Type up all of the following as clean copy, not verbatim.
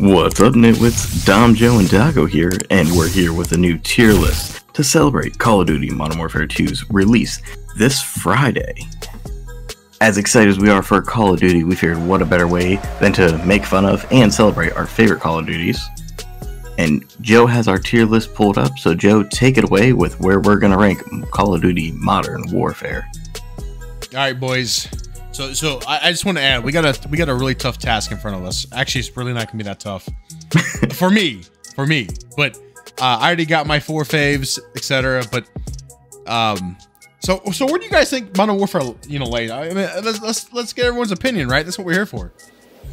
What's up, Nitwits? Dom, Joe, and Dago here, and we're here with a new tier list to celebrate Call of Duty Modern Warfare 2's release this Friday. As excited as we are for Call of Duty, we figured what a better way than to make fun of and celebrate our favorite Call of Duties. And Joe has our tier list pulled up, so Joe, take it away with where we're going to rank Call of Duty Modern Warfare. Alright, boys. So I just want to add, we got a really tough task in front of us. Actually, it's really not gonna be that tough for me. But I already got my 4 faves, etc. But so where do you guys think Modern Warfare, lays? I mean, let's get everyone's opinion, right? That's what we're here for.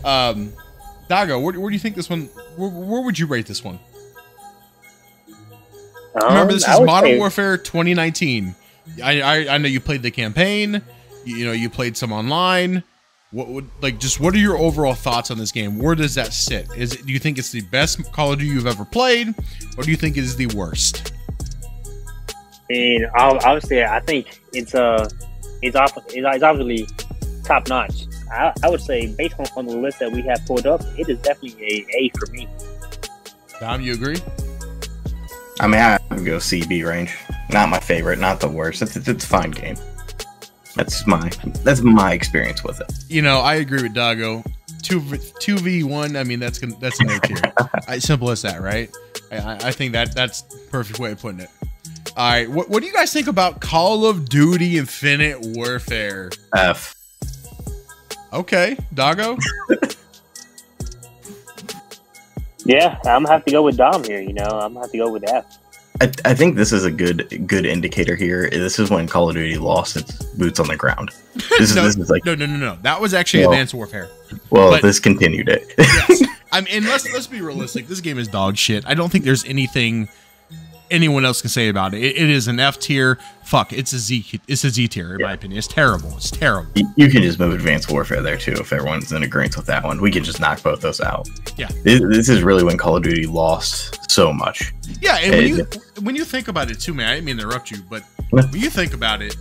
Dago, where do you think this one? Where would you rate this one? Remember, this is Modern Warfare 2019. I know you played the campaign. You played some online. What are your overall thoughts on this game? Where does that sit? Do you think it's the best Call of Duty you've ever played, or do you think it is the worst? And obviously, I think it's obviously top notch. I would say, based on the list that we have pulled up, it is definitely a for me. Dom, you agree? I mean, I would go CB range. Not my favorite, not the worst. It's a fine game. That's my experience with it. I agree with Dago. 2v1. I mean, that's an A tier. Simple as that, right? I think that's the perfect way of putting it. All right, what do you guys think about Call of Duty Infinite Warfare? F. Okay, Dago. Yeah, I'm gonna have to go with Dom here. I'm gonna have to go with F. I think this is a good indicator here. This is when Call of Duty lost its boots on the ground. This is like no. That was actually Advanced Warfare. Well, this continued it. Yes. I mean, and let's be realistic. This game is dog shit. I don't think there's anything anyone else can say about it. It is an F tier. Fuck, it's a Z tier in my opinion. It's terrible. It's terrible. You can just move Advanced Warfare there too if everyone's in agreement with that one. We can just knock both those out. Yeah. This is really when Call of Duty lost so much. Yeah, and when you think about it too, man, I didn't mean to interrupt you, but when you think about it,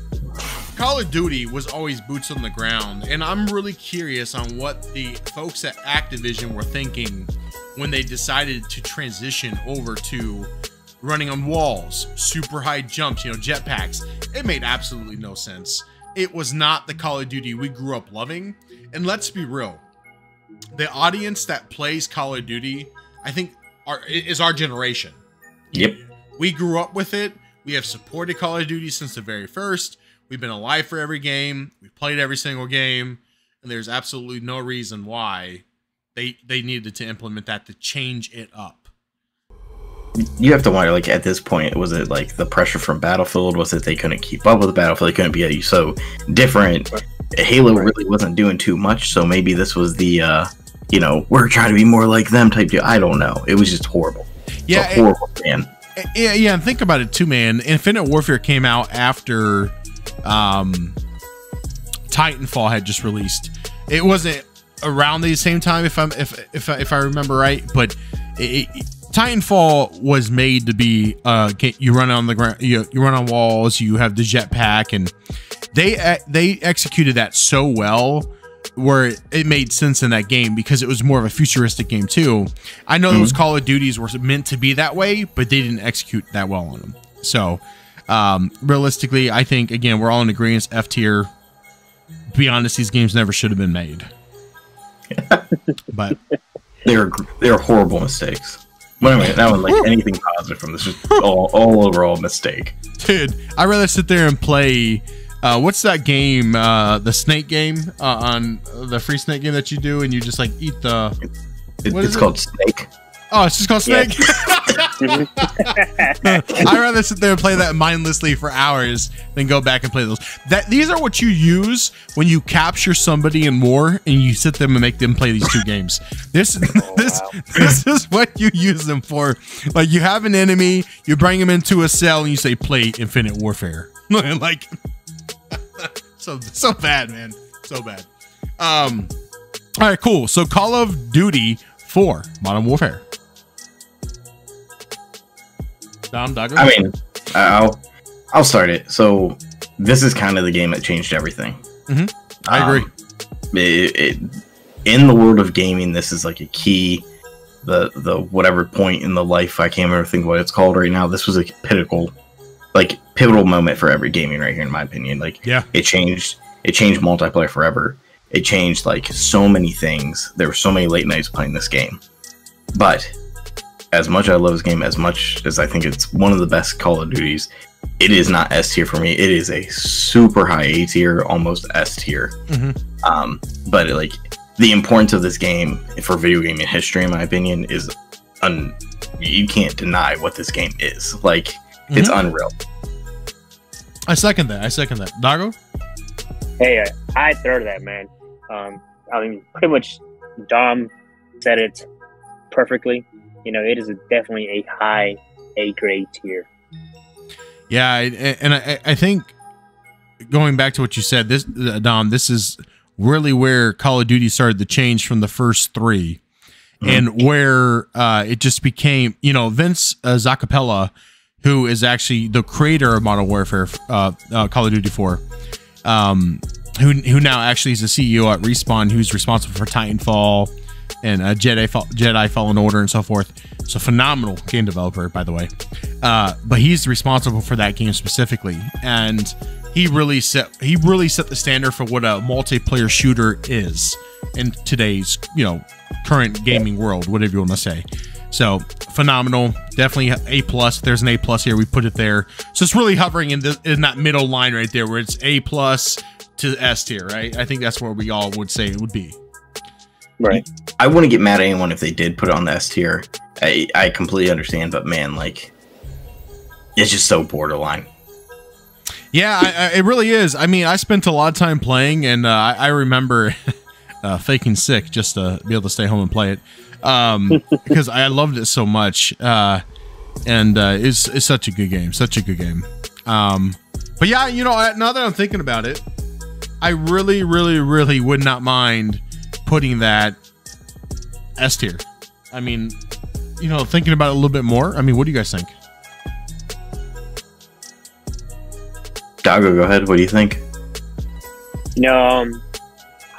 Call of Duty was always boots on the ground, and I'm really curious on what the folks at Activision were thinking when they decided to transition over to running on walls, super high jumps, jetpacks. It made absolutely no sense. It was not the Call of Duty we grew up loving. And let's be real, the audience that plays Call of Duty, I think, is our generation. Yep. We grew up with it. We have supported Call of Duty since the very first. We've been alive for every game. We've played every single game. And there's absolutely no reason why they needed to implement that to change it up. You have to wonder, at this point, was it the pressure from Battlefield? Was it they couldn't keep up with Battlefield? They couldn't be so different. Halo really wasn't doing too much, so maybe this was the, we're trying to be more like them type deal. I don't know. It was just horrible. Yeah, horrible, man. Yeah, and think about it too, man. Infinite Warfare came out after Titanfall had just released. It wasn't around the same time, if I remember right, but Titanfall was made to be you run on the ground, you run on walls, you have the jetpack, and they executed that so well where it made sense in that game because it was more of a futuristic game too. I know those Call of Duties were meant to be that way, but they didn't execute that well on them. So realistically, I think again we're all in agreement. F tier. To be honest, these games never should have been made. But they're horrible mistakes. But anyway, that was anything positive from this, just all overall mistake. Dude, I'd rather sit there and play what's that game, the snake game, on the free snake game that you do and you just eat the it's called Snake. Oh, it's just called Snake. Yeah. I'd rather sit there and play that mindlessly for hours than go back and play those. These are what you use when you capture somebody in war and you sit them and make them play these 2 games. This is what you use them for. You have an enemy, you bring them into a cell and you say play Infinite Warfare. So bad, man. So bad. All right, cool. So Call of Duty 4 Modern Warfare. Dago? I mean, I'll start it. So this is kind of the game that changed everything. I agree. In the world of gaming, this is a key the whatever point in the life, I can't remember think what it's called right now. This was a pivotal moment for every gaming right here, in my opinion. Like, yeah, it changed multiplayer forever. It changed like so many things. There were so many late nights playing this game. But as much as I love this game, as much as I think it's one of the best Call of Duties, it is not S tier for me. It is a super high A tier, almost S tier. But like, the importance of this game for video gaming history, in my opinion, is you can't deny what this game is. Like, it's unreal. I second that. Dago? Hey, I third that, man. I mean, pretty much Dom said it perfectly. You know, it is definitely a high A grade tier. Yeah, and I think going back to what you said, this Dom, this is really where Call of Duty started to change from the first three, and where it just became, you know, Vince Zaccapella, who is actually the creator of Modern Warfare, Call of Duty 4, who now actually is the CEO at Respawn, who's responsible for Titanfall and Jedi Fallen Order and so forth. So phenomenal game developer, by the way. But he's responsible for that game specifically, and he really set the standard for what a multiplayer shooter is in today's, you know, current gaming world, whatever you want to say. So phenomenal, definitely A plus. There's an A plus here. We put it there. So it's really hovering in that middle line right there, where it's A plus to S tier, right? I think that's where we all would say it would be. Right. I wouldn't get mad at anyone if they did put it on the S tier. I completely understand, but man, like, it's just so borderline. Yeah, it really is. I mean, I spent a lot of time playing, and I remember faking sick just to be able to stay home and play it, because I loved it so much. And it's such a good game, but yeah, you know, now that I'm thinking about it, I really would not mind putting that S tier. I mean, you know, thinking about it a little bit more, I mean, what do you guys think? Dago, go ahead. What do you think? You know,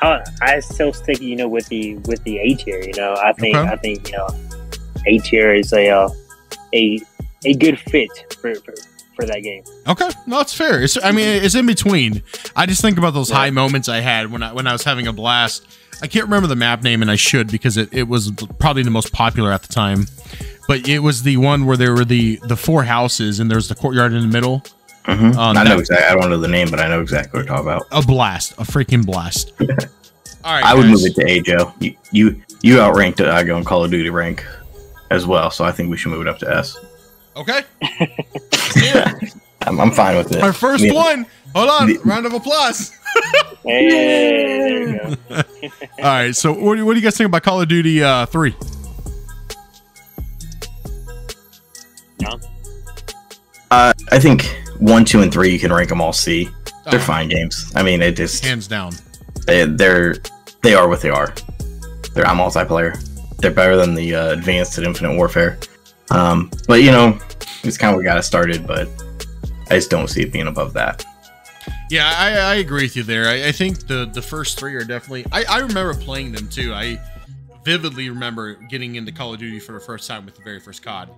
I still stick, you know, with the A tier. You know, I think you know, A tier is a good fit for that game. Okay, no, it's fair. I mean, it's in between. I just think about those high moments I had when I was having a blast. I can't remember the map name, and I should, because it was probably the most popular at the time. But it was the one where there were the 4 houses, and there's the courtyard in the middle. I know exactly. I don't know the name, but I know exactly what you're talking about. A blast, a freaking blast. All right, I would move it to A, Joe. You outranked Dago in Call of Duty rank as well, so I think we should move it up to S. Okay. Yeah. I'm fine with it. Our first one. Hold on. Round of applause. Hey, there you go. All right. So, what do you guys think about Call of Duty 3? No. I think 1, 2, and 3 you can rank them all C. They're fine games. I mean, it just hands down. They are what they are. They're on multiplayer. They're better than the Advanced and Infinite Warfare. But you know, it's kind of what got us started. But I just don't see it being above that. Yeah, I agree with you there. I think the first 3 are definitely. I remember playing them too. I vividly remember getting into Call of Duty for the first time with the very first COD,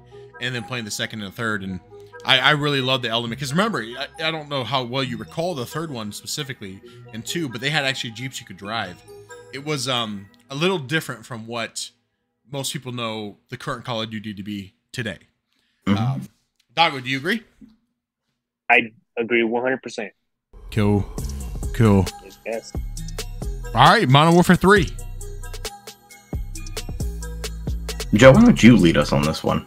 and then playing the second and the third, and I really loved the element. Because remember, I don't know how well you recall the third one specifically and 2, but they had actually Jeeps you could drive. It was a little different from what most people know the current Call of Duty to be today. Dago, do you agree? I agree 100%. Cool. Yes. All right, Modern Warfare 3. Joe, why don't you lead us on this one?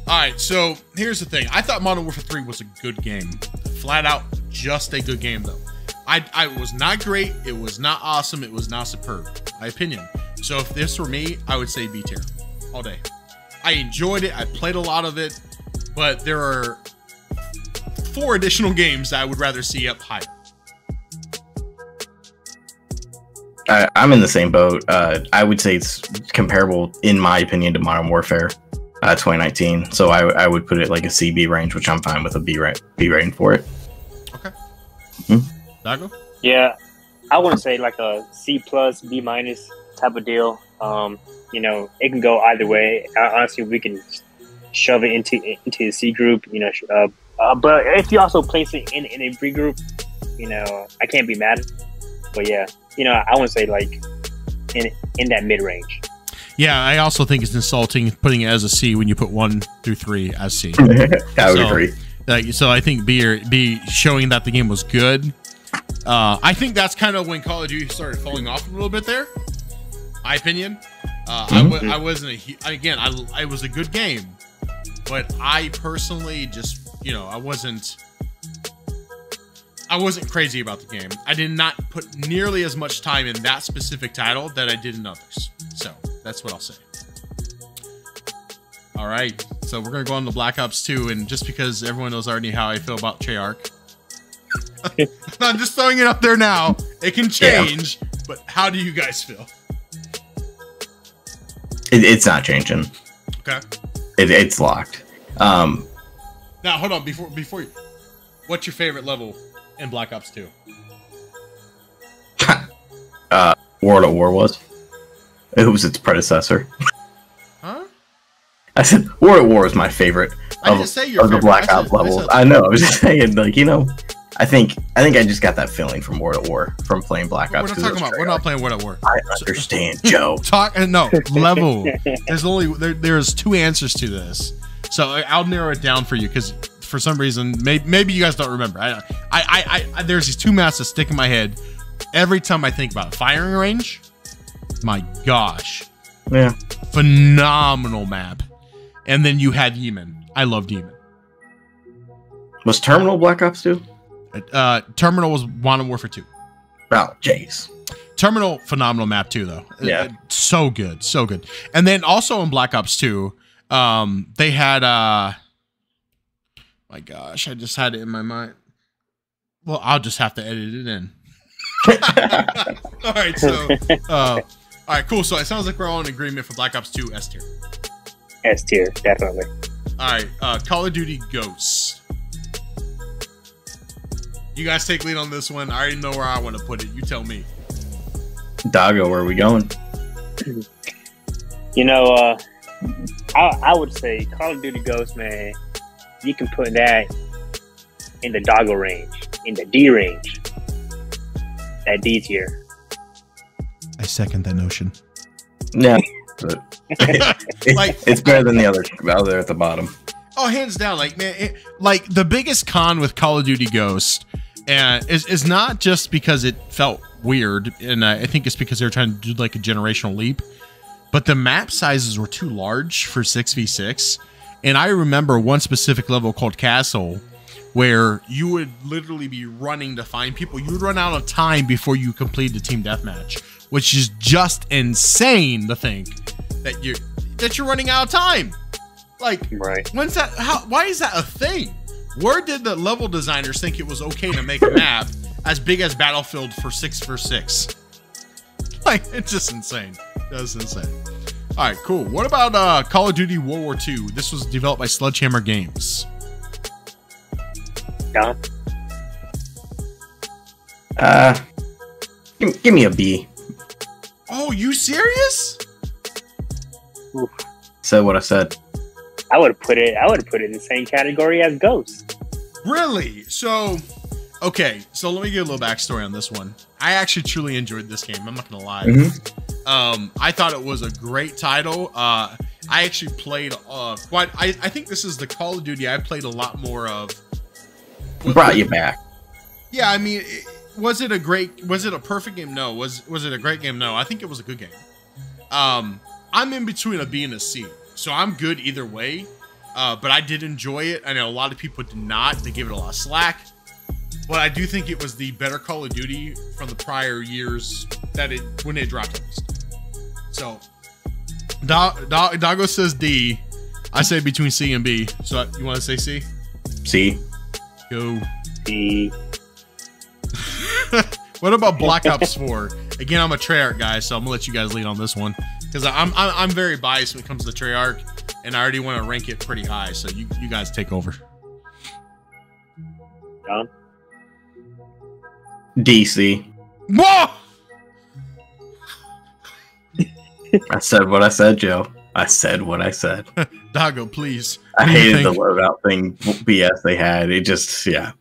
All right, so here's the thing. I thought Modern Warfare 3 was a good game. Flat out, just a good game, though. I was not great. It was not awesome. It was not superb. My opinion. So if this were me, I would say B tier all day. I enjoyed it. I played a lot of it, but there are 4 additional games that I would rather see up higher. I'm in the same boat. I would say it's comparable, in my opinion, to Modern Warfare 2019. So I would put it like a CB range, which I'm fine with a B rating for it. Okay. Dago? Yeah, I want to say like a C plus, B minus type of deal. You know, it can go either way. Honestly, we can shove it into the C group. You know, but if you also place it in a B group, you know, I can't be mad. But yeah, you know, I wouldn't say like in that mid range. Yeah, I also think it's insulting putting it as a C when you put 1 through 3 as C. I would agree. So I think B showing that the game was good. I think that's kind of when Call of Duty started falling off a little bit there. My opinion. I wasn't again. I was a good game, but I personally just, you know, I wasn't crazy about the game. I did not put nearly as much time in that specific title that I did in others. So that's what I'll say. All right, so we're gonna go on to Black Ops 2, and just because everyone knows already how I feel about Treyarch, I'm just throwing it up there now. It can change, but how do you guys feel? It's not changing. Okay. It's locked. Now hold on before you. What's your favorite level in Black Ops 2? World at War was. It was its predecessor. Huh? I said World at War is my favorite of the Black Ops levels. I know. I was just saying, like, you know, I think I just got that feeling from World at War from playing Black Ops. We're not playing World at War. I understand, Joe. Level. There's 2 answers to this, so I'll narrow it down for you because for some reason maybe you guys don't remember. I there's these 2 maps that stick in my head every time I think about it. Firing range. My gosh. Yeah. Phenomenal map. And then you had Yemen. I loved Yemen. Was Terminal Black Ops 2? Terminal was Modern Warfare 2. Oh, jeez. Terminal, phenomenal map too, though. Yeah. So good. So good. And then also in Black Ops 2, they had, my gosh, I just had it in my mind. Well, I'll just have to edit it in. All right, so, all right, cool. So it sounds like we're all in agreement for Black Ops 2 S tier. S tier, definitely. All right, Call of Duty Ghosts. You guys take lead on this one. I already know where I want to put it. You tell me. Doggo, where are we going? You know, I would say Call of Duty Ghosts, man. You can put that in the Doggo range, in the D range, that D tier. I second that notion. Yeah, but it's better than the other at the bottom. Oh, hands down. Like, man, like the biggest con with Call of Duty Ghost is not just because it felt weird, and I think it's because they were trying to do like a generational leap, but the map sizes were too large for 6v6. And I remember one specific level called Castle where you would literally be running to find people. You would run out of time before you complete the team deathmatch, which is just insane to think that you're running out of time. Like, right. When's that? Why is that a thing? Where did the level designers think it was okay to make a map as big as Battlefield for 6v6? Like, it's just insane. That's insane. All right, cool. What about Call of Duty World War II? This was developed by Sledgehammer Games. Yeah. Give me a B. Oh, you serious? Oof. Said what I said. I would put it in the same category as Ghost. Really? So, okay. So let me give a little backstory on this one. I actually truly enjoyed this game. I'm not gonna lie. I thought it was a great title. I actually played quite. I think this is the Call of Duty I played a lot more of. Brought you back. Yeah, I mean, was it a perfect game? No. Was it a great game? No. I think it was a good game. I'm in between a B and a C, so I'm good either way. But I did enjoy it. I know a lot of people did not. They gave it a lot of slack. But I do think it was the better Call of Duty from the prior years when it dropped at least. So, Doggo says D. I say between C and B. So you want to say C? C. Go. D. What about Black Ops 4? Again, I'm a Treyarch guy, so I'm gonna let you guys lead on this one because I'm very biased when it comes to Treyarch, and I already want to rank it pretty high. So you guys take over. John? DC. Whoa! I said what I said, Joe. I said what I said. Doggo, please. I hated the loadout thing BS they had. It just, yeah.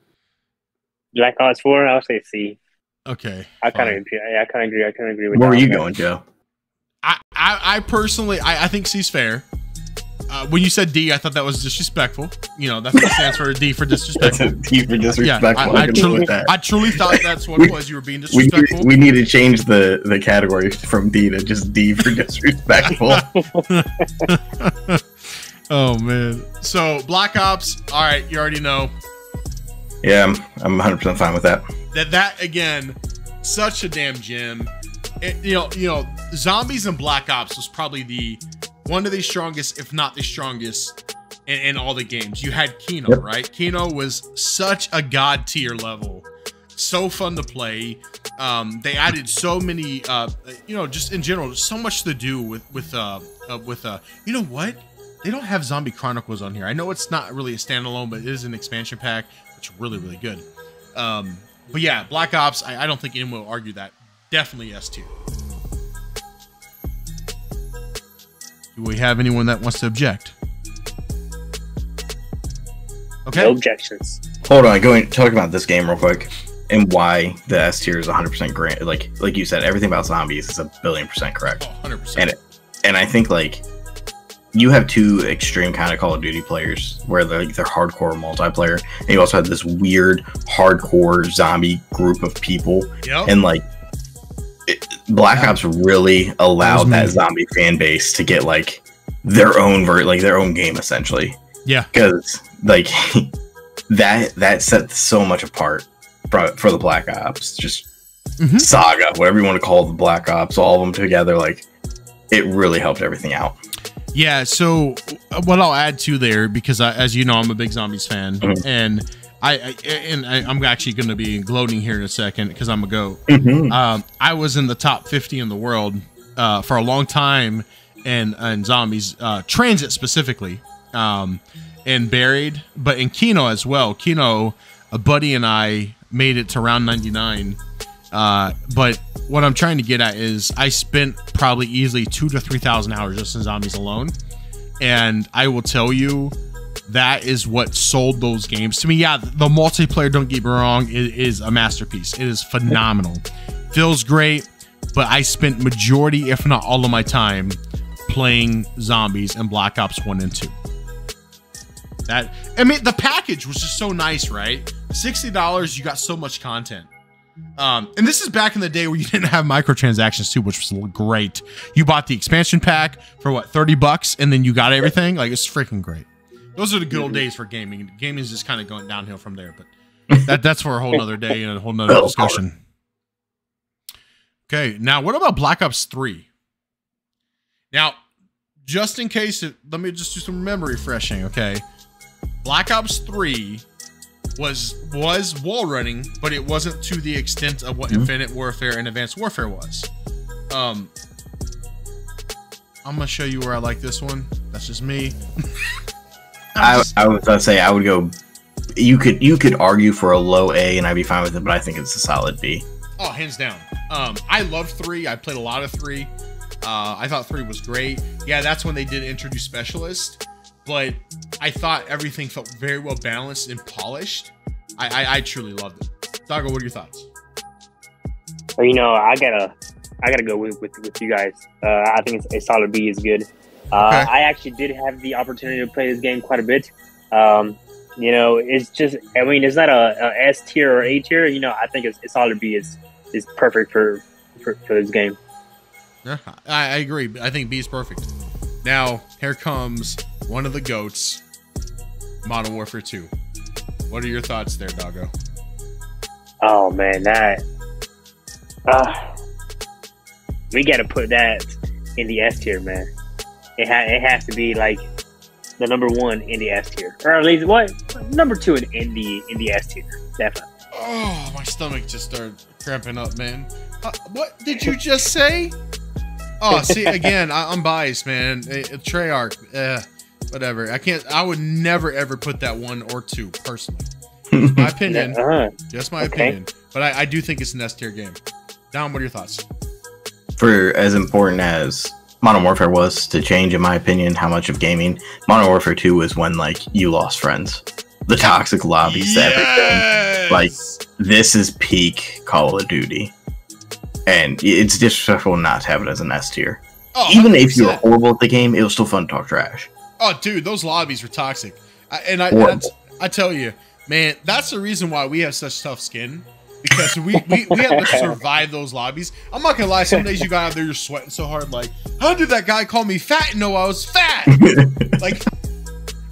Black Ops 4, I'll say C. Okay. I kind of agree. I kind of agree. I kind of agree with. Where were you going, Joe? I personally, I think C's fair. When you said D, I thought that was disrespectful. You know, that's what it stands for. D for disrespectful. D for disrespectful. Yeah, I truly thought that's what it was. You were being disrespectful. We need to change the category from D to just D for disrespectful. Oh man. So Black Ops. All right, you already know. Yeah, I'm 100% fine with that. That again, such a damn gem. You know, Zombies and Black Ops was probably one of the strongest, if not the strongest, in all the games. You had Kino, yep. Right? Kino was such a god tier level, so fun to play. They added so many, just in general, so much to do with. You know what? They don't have Zombie Chronicles on here. I know it's not really a standalone, but it is an expansion pack, which is really, really good. But yeah, Black Ops. I don't think anyone will argue that. Definitely S tier. Do we have anyone that wants to object? Okay. No objections. Hold on, talk about this game real quick and why the S tier is 100% great. Like you said, everything about zombies is 1,000,000,000% correct. Oh, 100%. And I think like you have two extreme kind of Call of Duty players where they're hardcore multiplayer, and you also have this weird hardcore zombie group of people. Yep. And like Black Ops really allowed that zombie fan base to get like their own their own game essentially. Yeah, because like that set so much apart for the Black Ops saga, whatever you want to call the Black Ops, all of them together. Like it really helped everything out. Yeah. So what I'll add to there, because as you know, I'm a big Zombies fan, and I'm actually going to be gloating here in a second because I'm a goat. I was in the top 50 in the world for a long time, and Zombies, Transit specifically, and Buried, but in Kino as well. Kino, a buddy and I made it to round 99. But what I'm trying to get at is I spent probably easily 2,000 to 3,000 hours just in Zombies alone, and I will tell you, that is what sold those games to me. Yeah, the multiplayer, don't get me wrong, is a masterpiece. It is phenomenal. Feels great, but I spent majority, if not all of my time playing Zombies and Black Ops 1 and 2. The package was just so nice, right? $60, you got so much content. And this is back in the day where you didn't have microtransactions too, which was great. You bought the expansion pack for what, $30, and then you got everything. Like, it's freaking great. Those are the good old days for gaming. Gaming is just kind of going downhill from there, but that's for a whole nother day and a whole nother discussion. Okay, now what about Black Ops 3? Now, just in case, let me just do some memory refreshing, okay? Black Ops 3 was wall running, but it wasn't to the extent of what Infinite Warfare and Advanced Warfare was. I'm gonna show you where I like this one. That's just me. I was gonna say I would go. You could argue for a low A, and I'd be fine with it, but I think it's a solid B. Oh, hands down. I love 3. I played a lot of 3. I thought 3 was great. Yeah, that's when they did introduce Specialist, but I thought everything felt very well balanced and polished. I truly loved it. Doggo, what are your thoughts? Well, I gotta go with you guys. I think it's a solid B is good. Okay. I actually did have the opportunity to play this game quite a bit. It's just, it's not a S tier or A tier. I think it's solid B is perfect for this game. Yeah, I agree. I think B is perfect. Now, here comes one of the GOATs, Modern Warfare 2. What are your thoughts there, Doggo? Oh, man, we got to put that in the S tier, man. It has to be like the number 1 in the S tier, or at least number 2 in the S tier, definitely. Oh, my stomach just started cramping up, man. What did you just say? Oh, see, again, I'm biased, man. Treyarch, whatever. I would never ever put that 1 or 2 personally. My opinion, just my opinion. But I do think it's an S tier game. Dom, what are your thoughts? For as important as Modern Warfare was to change, in my opinion, how much of gaming. Modern Warfare 2 was when like you lost friends, the toxic lobbies, everything. Like this is peak Call of Duty, and it's disrespectful not to have it as an S tier. Oh, even if you were horrible at the game, it was still fun to talk trash. Oh, dude, those lobbies were toxic, I tell you, man, that's the reason why we have such tough skin. Because we have to survive those lobbies. I'm not gonna lie, some days you got out there, you're sweating so hard, like, how did that guy call me fat and know I was fat? Like,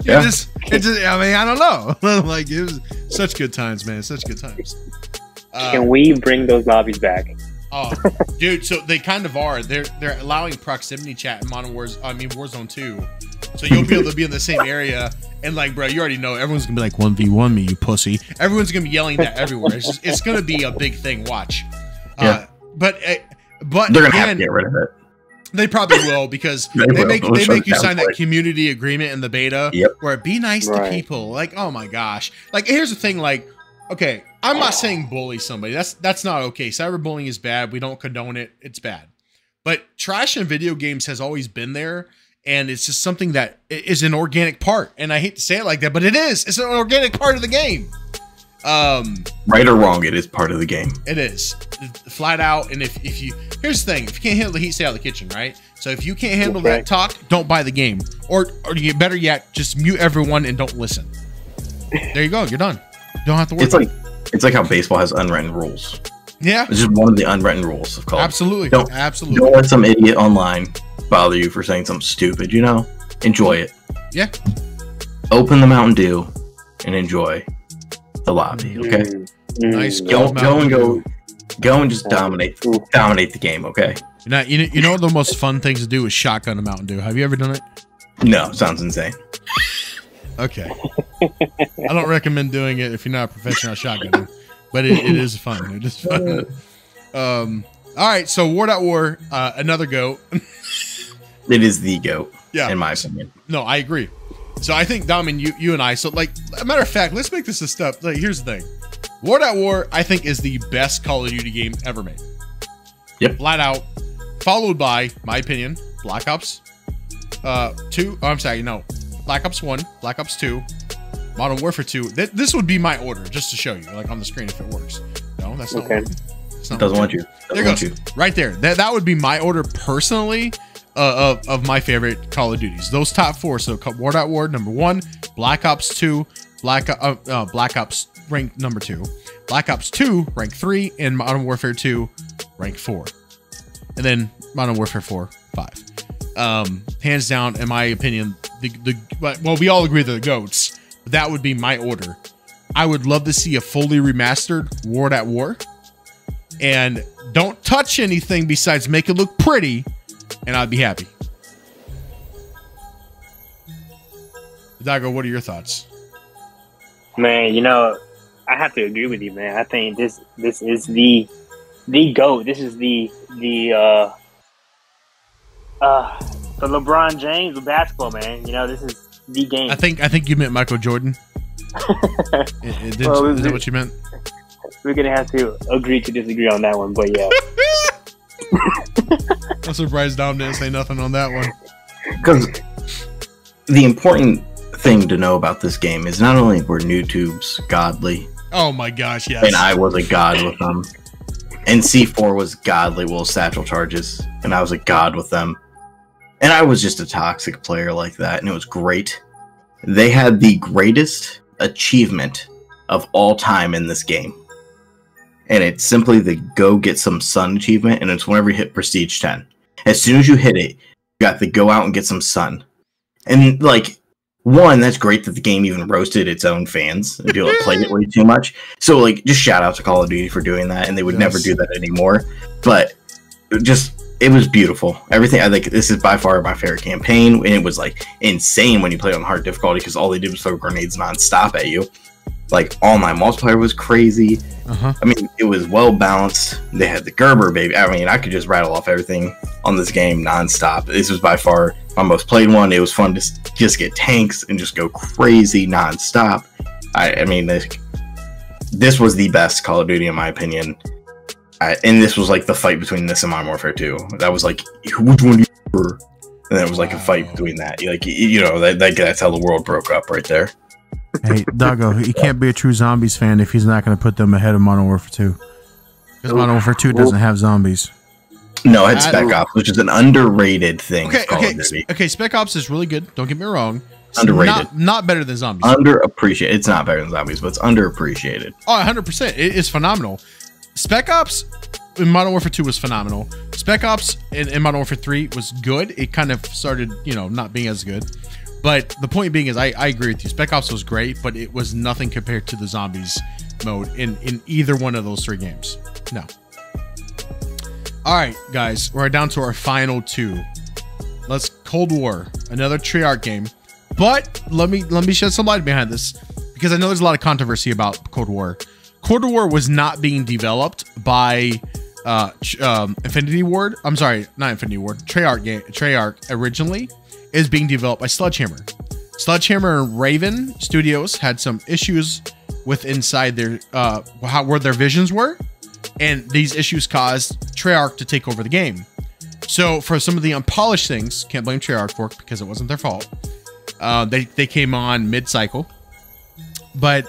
yeah. I mean, I don't know. Like, it was such good times, man. Such good times. Can we bring those lobbies back? Oh, dude, so they kind of are. They're allowing proximity chat in Warzone 2. So you'll be able to be in the same area, and like, bro, you already know everyone's gonna be like 1v1 me, you pussy. Everyone's gonna be yelling that everywhere. It's gonna be a big thing. Watch. Yeah. But they're gonna have to get rid of it. They probably will, because they make you sign that community agreement in the beta, where be nice to people. Like, oh my gosh. Like, here's the thing. Like, okay, I'm not saying bully somebody. That's not okay. Cyberbullying is bad. We don't condone it. It's bad. But trash in video games has always been there. And it's just something that is an organic part. And I hate to say it like that, but it is. It's an organic part of the game. Right or wrong, it is part of the game. It is. Flat out. And if you... Here's the thing. If you can't handle the heat, stay out of the kitchen, right? So if you can't handle that talk, don't buy the game. Or you get better yet, just mute everyone and don't listen. There you go. You're done. You don't have to worry. It's like how baseball has unwritten rules. Yeah. It's just one of the unwritten rules of Call. Absolutely. Absolutely. Don't let some idiot online bother you for saying something stupid, you know? Enjoy it. Yeah. Open the Mountain Dew and enjoy the lobby, okay? Nice. Go and just dominate the game, okay? You know the most fun things to do is shotgun a Mountain Dew. Have you ever done it? No, sounds insane. Okay. I don't recommend doing it if you're not a professional shotgunner, but it is fun. It is fun. All right, so War.War, another GOAT. It is the GOAT, in my opinion. No, I agree. So I think, Dom, and you and I, so like, a matter of fact, let's make this a step. Like, here's the thing. War.War, I think, is the best Call of Duty game ever made. Yep. Flat out. Followed by, my opinion, Black Ops 2. Oh, I'm sorry, no. Black Ops 1, Black Ops 2, Modern Warfare 2. This would be my order, just to show you, like on the screen if it works. No, that's not working. Doesn't want you. There goes. Right there. That would be my order personally of my favorite Call of Duties. Those top four. So War.War number 1, Black Ops 2, Black Ops rank number 2, Black Ops 2 rank 3, and Modern Warfare 2 rank 4, and then Modern Warfare 4, 5. Hands down, in my opinion, well, we all agree they're the GOATs. But that would be my order. I would love to see a fully remastered War.War. And don't touch anything besides make it look pretty, and I'd be happy. Dago, what are your thoughts? Man, you know, I have to agree with you, man. I think this is the GOAT. This is the LeBron James of basketball, man. You know, this is the game. I think you meant Michael Jordan. Is that what you meant? We're gonna have to agree to disagree on that one, but yeah. I'm surprised Dom didn't say nothing on that one. Because the important thing to know about this game is not only were NewTubes godly. Oh my gosh, yes. And I was a god with them. And C4 was godly, well, satchel charges, and I was a god with them. And I was just a toxic player like that, and it was great. They had the greatest achievement of all time in this game. And it's simply the go get some sun achievement, and it's whenever you hit prestige 10. As soon as you hit it, you got the go out and get some sun. And like, one, that's great that the game even roasted its own fans and people that played it way too much. So like, just shout out to Call of Duty for doing that, and they would never do that anymore. But it was beautiful. Everything, I think this is by far my favorite campaign, and it was like insane when you played on hard difficulty because all they did was throw grenades nonstop at you. Like, online multiplayer was crazy. I mean, it was well balanced. They had the Gerber, baby. I mean, I could just rattle off everything on this game nonstop. This was by far my most played one. It was fun to just get tanks and just go crazy nonstop. I mean, this was the best Call of Duty in my opinion. And this was like the fight between this and Modern Warfare 2. That was like, which one do you prefer? And it was like a fight between that. Like, you know, that's how the world broke up right there. Hey, Doggo, he can't be a true Zombies fan if he's not going to put them ahead of Modern Warfare 2. Because Modern Warfare 2 doesn't have zombies. No, it's Spec Ops, which is an underrated thing. Okay, Spec Ops is really good. Don't get me wrong. It's underrated. Not better than Zombies. Underappreciated. It's not better than Zombies, but it's underappreciated. Oh, 100%. It is phenomenal. Spec Ops in Modern Warfare 2 was phenomenal. Spec Ops in Modern Warfare 3 was good. It kind of started, you know, not being as good. But the point being is, I agree with you. Spec Ops was great, but it was nothing compared to the Zombies mode in either one of those 3 games. No. All right, guys, we're down to our final 2. Let's Cold War, another Treyarch game. But let me shed some light behind this, because I know there's a lot of controversy about Cold War. Cold War was not being developed by Infinity Ward. I'm sorry, not Infinity Ward. Treyarch originally is being developed by Sledgehammer. Sledgehammer and Raven Studios had some issues with inside their where their visions were, and these issues caused Treyarch to take over the game. So for some of the unpolished things, can't blame Treyarch for it because it wasn't their fault. They came on mid-cycle. But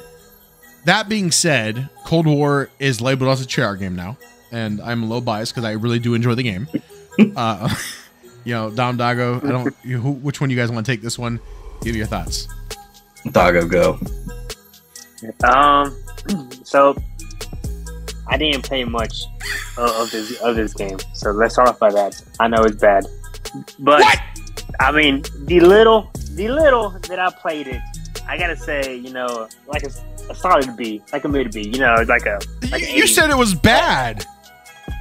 that being said, Cold War is labeled as a Treyarch game now, and I'm a little biased because I really do enjoy the game. You know, Dom, Dago, which one you guys want to take this one? Give your thoughts. Dago, go. So I didn't play much of this game, so let's start off by that. I know it's bad, but what? I mean, the little that I played it, I gotta say, you know, like a solid B, like a mid B. You know, like you said it was bad.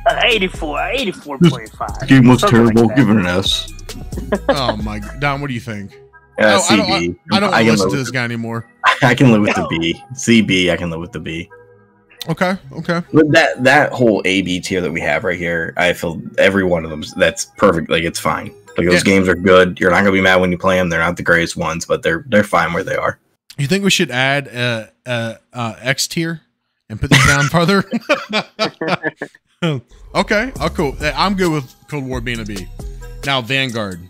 84.5. Game was terrible. Give it an S. Oh my God, Don, what do you think? CB. I don't want to listen to this guy anymore. I can live with the B. CB, I can live with the B. Okay. But that whole A/B tier that we have right here, I feel every one of them, that's perfect. Like, it's fine. Like, those games are good. You're not gonna be mad when you play them. They're not the greatest ones, but they're fine where they are. You think we should add X tier and put this down further? Okay. Oh, cool. I'm good with Cold War being a B. Now, Vanguard.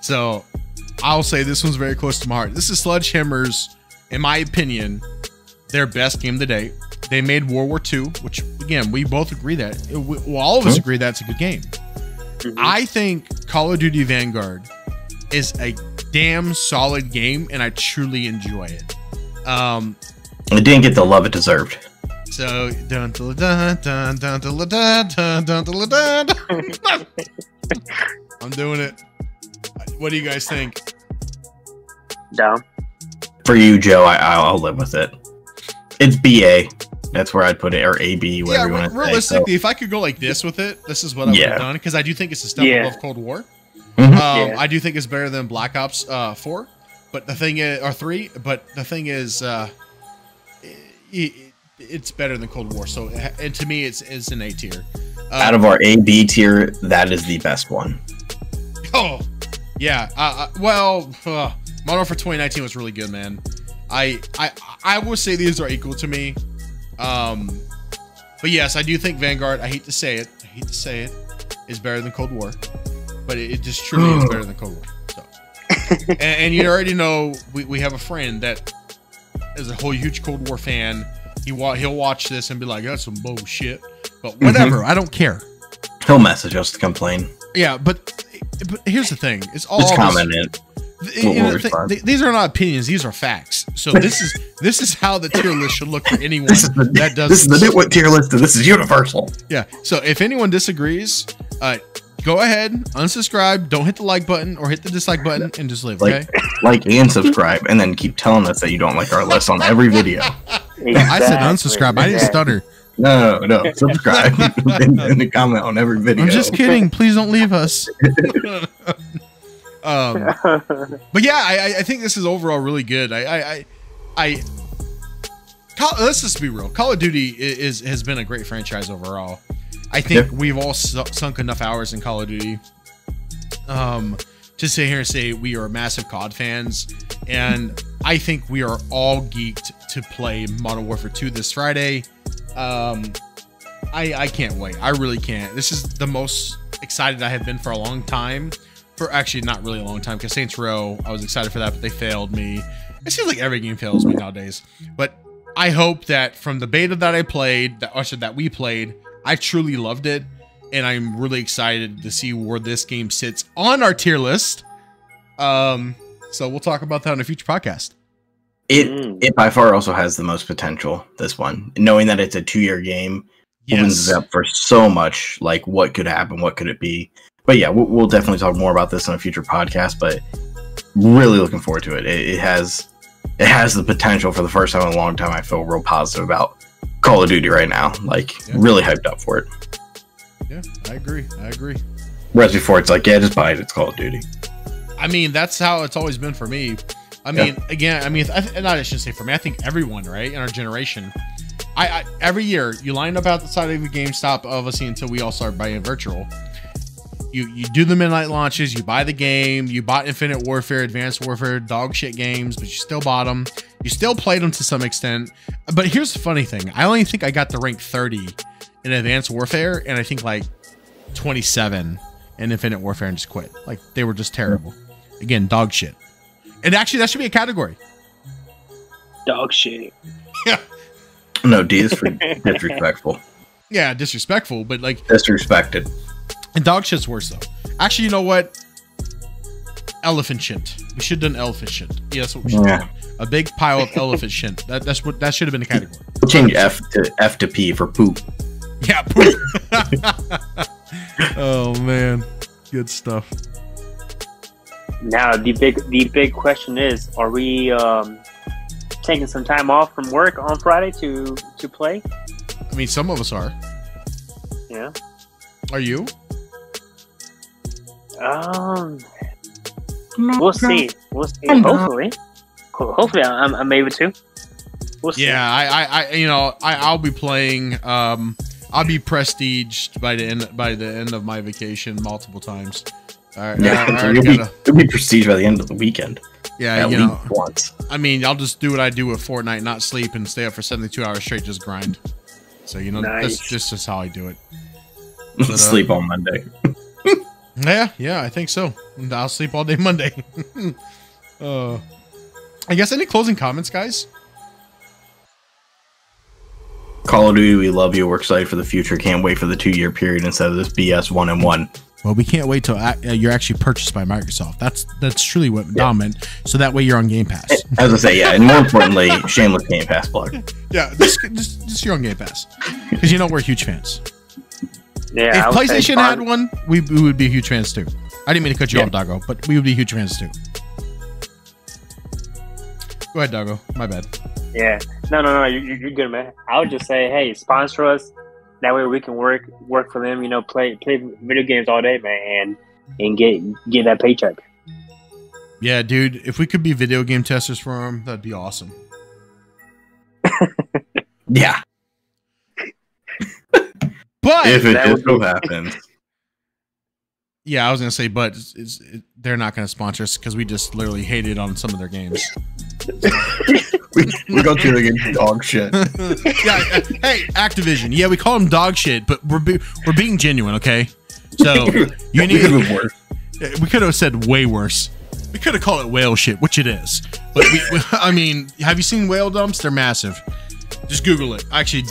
So, I'll say this one's very close to my heart. This is Sledgehammer's, in my opinion, their best game to date. They made World War II, which, again, we both agree that. All of us agree that's a good game. I think Call of Duty Vanguard is a damn solid game, and I truly enjoy it. It didn't get the love it deserved. So, dun dun dun dun dun dun dun dun dun dun dun. I'm doing it. What do you guys think? Down. For you, Joe, I'll live with it. It's BA. That's where I'd put it, or AB, whatever you want to say. Realistically, if I could go like this with it, this is what I would have done, because I do think it's a step above Cold War. I do think it's better than Black Ops 4, but the thing is, or 3. But the thing is, it's better than Cold War. So, and to me, it's an A tier. Out of our A/B tier, that is the best one. Oh, yeah. Modern Warfare 2019 was really good, man. I would say these are equal to me. But yes, I do think Vanguard, I hate to say it, is better than Cold War. But it just truly is better than Cold War. So, and you already know we have a friend that is a whole huge Cold War fan. He'll watch this and be like, "That's some bullshit." But whatever, I don't care. He'll message us to complain. Yeah, but here's the thing: it's all just comment it. These are not opinions; these are facts. So this is how the tier list should look for anyone that does. This is the Nitwit tier list, and this is universal. Yeah. So if anyone disagrees, go ahead, unsubscribe. Don't hit the like button or hit the dislike button, and just leave. Okay. Like and subscribe, and then keep telling us that you don't like our list on every video. Exactly. I said unsubscribe. I didn't stutter. No. Subscribe and comment on every video. I'm just kidding. Please don't leave us. But yeah, I think this is overall really good. Let's just be real. Call of Duty has been a great franchise overall. I think we've all sunk enough hours in Call of Duty to sit here and say we are massive COD fans, and I think we are all geeked to play Modern Warfare 2 this Friday. I can't wait. I really can't. This is the most excited I have been for a long time. For actually not really a long time, because Saints Row, I was excited for that, but they failed me. It seems like every game fails me nowadays. But I hope that from the beta that I played, that we played, I truly loved it. And I'm really excited to see where this game sits on our tier list. So we'll talk about that in a future podcast. It by far also has the most potential, this one. Knowing that it's a 2-year game opens it up for so much, like what could happen, what could it be. But yeah, we'll definitely talk more about this on a future podcast, but really looking forward to it. It has the potential. For the first time in a long time, I feel real positive about Call of Duty right now. Like, really hyped up for it. Yeah, I agree. Whereas before, it's like, yeah, just buy it. It's Call of Duty. I mean, that's how it's always been for me. I mean, again, I shouldn't say for me. I think everyone, right, in our generation, I every year you line up outside of the GameStop, obviously, until we all start buying virtual. You do the midnight launches, you buy the game, you bought Infinite Warfare, Advanced Warfare, dog shit games, but you still bought them. You still played them to some extent. But here's the funny thing. I only think I got to rank 30 in Advanced Warfare, and I think like 27 in Infinite Warfare, and just quit. Like, they were just terrible. Again, dog shit. And actually, that should be a category. Dog shit. Yeah. No, D is for disrespectful. Yeah, disrespectful, but like... disrespected. And dog shit's worse, though. Actually, you know what? Elephant shit. We should have done elephant shit. Yeah, that's what we should have done. A big pile of elephant shit. That should have been the category. We'll change F to P for poop. Yeah, poop. Oh, man. Good stuff. Now, the big question is, are we taking some time off from work on Friday to play? I mean, some of us are. Yeah. Are you? We'll see. Hopefully, I'm able to. We'll see. Yeah, I'll be playing. I'll be prestiged by the end of my vacation multiple times. All right, you'll be prestiged by the end of the weekend. Yeah, at least once. I mean, I'll just do what I do with Fortnite, not sleep and stay up for 72 hours straight, just grind. So nice. This is how I do it. But, sleep on Monday. Yeah, I think so. I'll sleep all day Monday. I guess any closing comments, guys? Call of Duty, we love you. We're excited for the future. Can't wait for the 2-year period instead of this BS 1-and-1. Well, we can't wait till you're actually purchased by Microsoft. That's truly what Dom meant. So that way you're on Game Pass. As I say, yeah, and more importantly, shameless Game Pass plug. Yeah, just you're on Game Pass because we're huge fans. Yeah, if PlayStation had one, we would be huge fans too. I didn't mean to cut you off, Doggo, but we would be huge fans too. Go ahead, Doggo. My bad. Yeah, no, you're good, man. I would just say, hey, sponsor us. That way we can work for them. Play video games all day, man, and get that paycheck. Yeah, dude. If we could be video game testers for them, that'd be awesome. Yeah. But if it just so happens. Yeah, I was gonna say, but they're not gonna sponsor us because we just literally hated on some of their games. we go through again dog shit. Yeah, hey, Activision. Yeah, we call them dog shit, but we're being genuine, okay? So you need. Worse. We could have said way worse. We could have called it whale shit, which it is. But I mean, have you seen whale dumps? They're massive. Just Google it. Actually,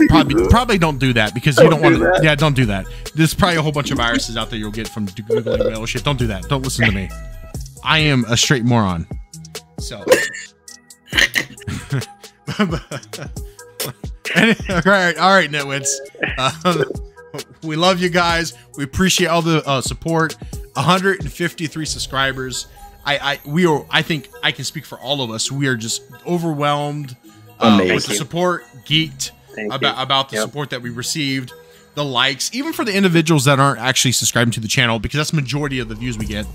probably don't do that because you don't want to. Yeah, don't do that. There's probably a whole bunch of viruses out there you'll get from Googling whale shit. Don't do that. Don't listen to me. I am a straight moron. So. All right, Nitwits. We love you guys. We appreciate all the support. 153 subscribers. I think I can speak for all of us. We are just overwhelmed with the support, geeked about the support that we received, the likes, even for the individuals that aren't actually subscribing to the channel, because that's the majority of the views we get.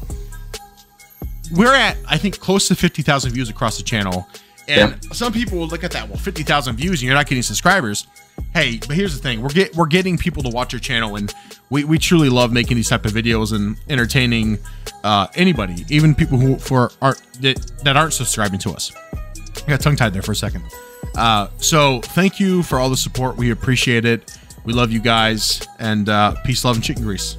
We're at, I think, close to 50,000 views across the channel. And some people will look at that, well, 50,000 views and you're not getting subscribers. Hey, but here's the thing. We're getting people to watch our channel, and we truly love making these type of videos and entertaining anybody, even people who that aren't subscribing to us. I got tongue-tied there for a second. So thank you for all the support. We appreciate it. We love you guys, and peace, love, and chicken grease.